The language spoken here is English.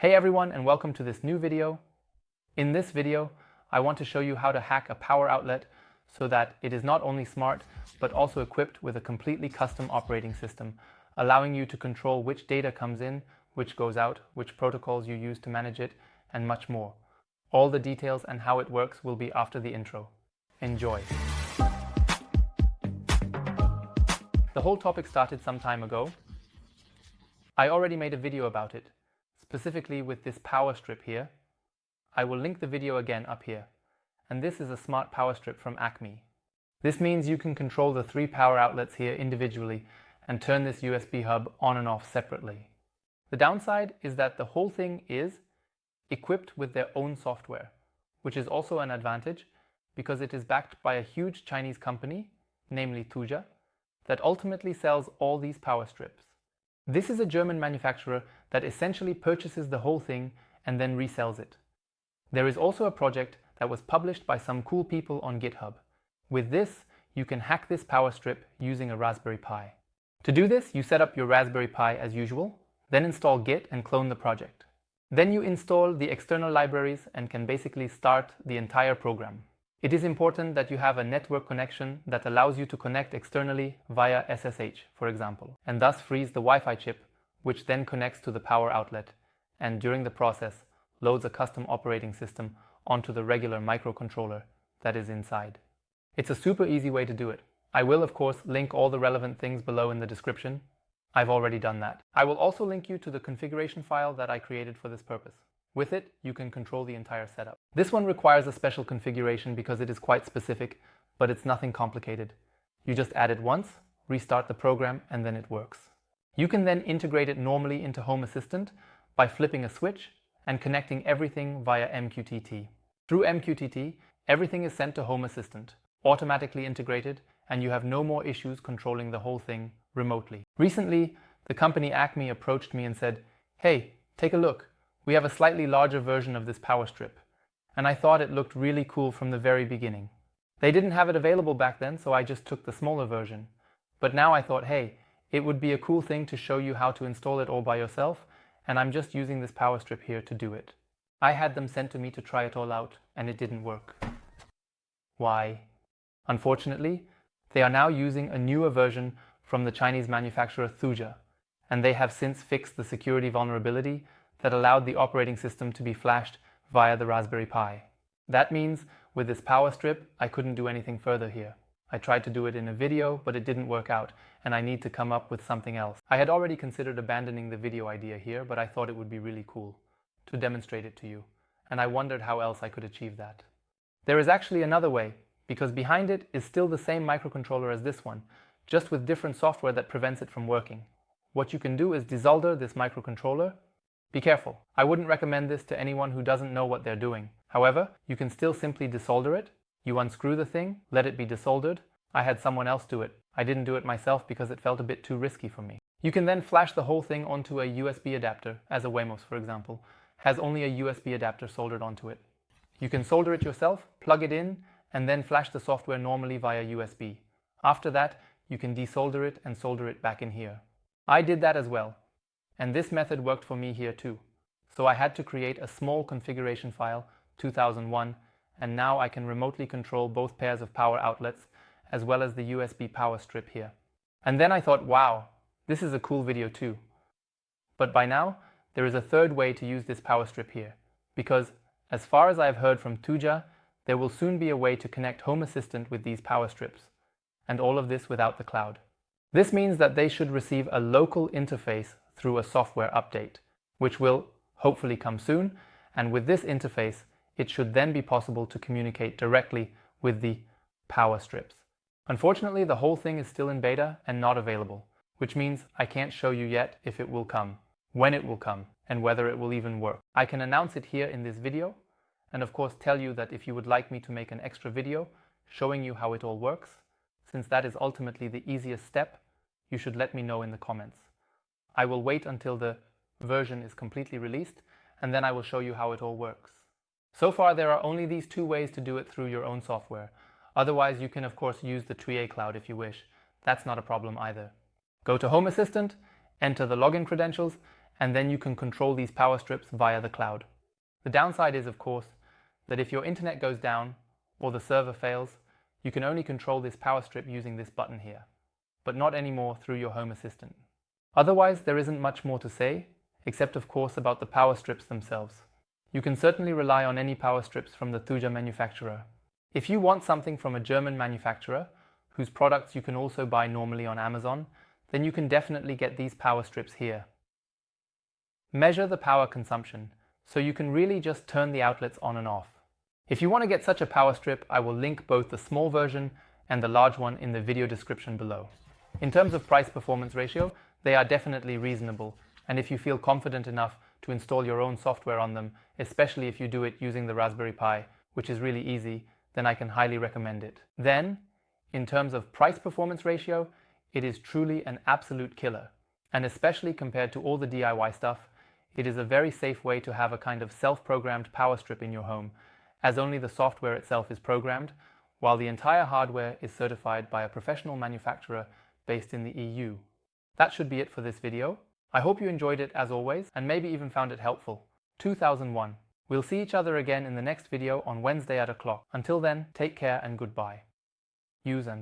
Hey everyone, and welcome to this new video. In this video, I want to show you how to hack a power outlet so that it is not only smart, but also equipped with a completely custom operating system, allowing you to control which data comes in, which goes out, which protocols you use to manage it, and much more. All the details and how it works will be after the intro. Enjoy. The whole topic started some time ago. I already made a video about it, specifically with this power strip here. I will link the video again up here. And this is a smart power strip from Acme. This means you can control the 3 power outlets here individually and turn this USB hub on and off separately. The downside is that the whole thing is equipped with their own software, which is also an advantage because it is backed by a huge Chinese company, namely Tuja, that ultimately sells all these power strips. This is a German manufacturer that essentially purchases the whole thing and then resells it. There is also a project that was published by some cool people on GitHub. With this, you can hack this power strip using a Raspberry Pi. To do this, you set up your Raspberry Pi as usual, then install Git and clone the project. Then you install the external libraries and can basically start the entire program. It is important that you have a network connection that allows you to connect externally via SSH, for example, and thus frees the Wi-Fi chip, which then connects to the power outlet, and during the process, loads a custom operating system onto the regular microcontroller that is inside. It's a super easy way to do it. I will, of course, link all the relevant things below in the description. I've already done that. I will also link you to the configuration file that I created for this purpose. With it, you can control the entire setup. This one requires a special configuration because it is quite specific, but it's nothing complicated. You just add it once, restart the program, and then it works. You can then integrate it normally into Home Assistant by flipping a switch and connecting everything via MQTT. Through MQTT, everything is sent to Home Assistant, automatically integrated, and you have no more issues controlling the whole thing remotely. Recently, the company Acme approached me and said, "Hey, take a look. We have a slightly larger version of this power strip." And I thought it looked really cool from the very beginning. They didn't have it available back then, so I just took the smaller version. But now I thought, hey, it would be a cool thing to show you how to install it all by yourself, and I'm just using this power strip here to do it. I had them sent to me to try it all out, and it didn't work. Why? Unfortunately, they are now using a newer version from the Chinese manufacturer Tuja, and they have since fixed the security vulnerability that allowed the operating system to be flashed via the Raspberry Pi. That means with this power strip, I couldn't do anything further here. I tried to do it in a video, but it didn't work out, and I need to come up with something else. I had already considered abandoning the video idea here, but I thought it would be really cool to demonstrate it to you, and I wondered how else I could achieve that. There is actually another way, because behind it is still the same microcontroller as this one, just with different software that prevents it from working. What you can do is desolder this microcontroller. Be careful, I wouldn't recommend this to anyone who doesn't know what they're doing. However, you can still simply desolder it. You unscrew the thing, let it be desoldered. I had someone else do it. I didn't do it myself because it felt a bit too risky for me. You can then flash the whole thing onto a USB adapter, as a Wemos for example, has only a USB adapter soldered onto it. You can solder it yourself, plug it in, and then flash the software normally via USB. After that, you can desolder it and solder it back in here. I did that as well. And this method worked for me here too. So I had to create a small configuration file, 2001, and now I can remotely control both pairs of power outlets as well as the USB power strip here. And then I thought, wow, this is a cool video too. But by now, there is a third way to use this power strip here, because as far as I've heard from Tuja, there will soon be a way to connect Home Assistant with these power strips, and all of this without the cloud. This means that they should receive a local interface through a software update, which will hopefully come soon, and with this interface, it should then be possible to communicate directly with the power strips. Unfortunately, the whole thing is still in beta and not available, which means I can't show you yet if it will come, when it will come, and whether it will even work. I can announce it here in this video, and of course tell you that if you would like me to make an extra video showing you how it all works, since that is ultimately the easiest step, you should let me know in the comments. I will wait until the version is completely released, and then I will show you how it all works. So far, there are only these 2 ways to do it through your own software. Otherwise, you can of course use the Tria cloud if you wish. That's not a problem either. Go to Home Assistant, enter the login credentials, and then you can control these power strips via the cloud. The downside is, of course, that if your internet goes down or the server fails, you can only control this power strip using this button here, but not anymore through your Home Assistant. Otherwise, there isn't much more to say, except of course about the power strips themselves. You can certainly rely on any power strips from the ctechtv manufacturer. If you want something from a German manufacturer, whose products you can also buy normally on Amazon, then you can definitely get these power strips here. Measure the power consumption, so you can really just turn the outlets on and off. If you want to get such a power strip, I will link both the small version and the large one in the video description below. In terms of price-performance ratio, they are definitely reasonable, and if you feel confident enough to install your own software on them, especially if you do it using the Raspberry Pi, which is really easy, then I can highly recommend it. Then, in terms of price-performance ratio, it is truly an absolute killer, and especially compared to all the DIY stuff, it is a very safe way to have a kind of self-programmed power strip in your home, as only the software itself is programmed, while the entire hardware is certified by a professional manufacturer based in the EU. That should be it for this video. I hope you enjoyed it as always, and maybe even found it helpful. 2001. We'll see each other again in the next video on Wednesday at 1:00. Until then, take care and goodbye. Use and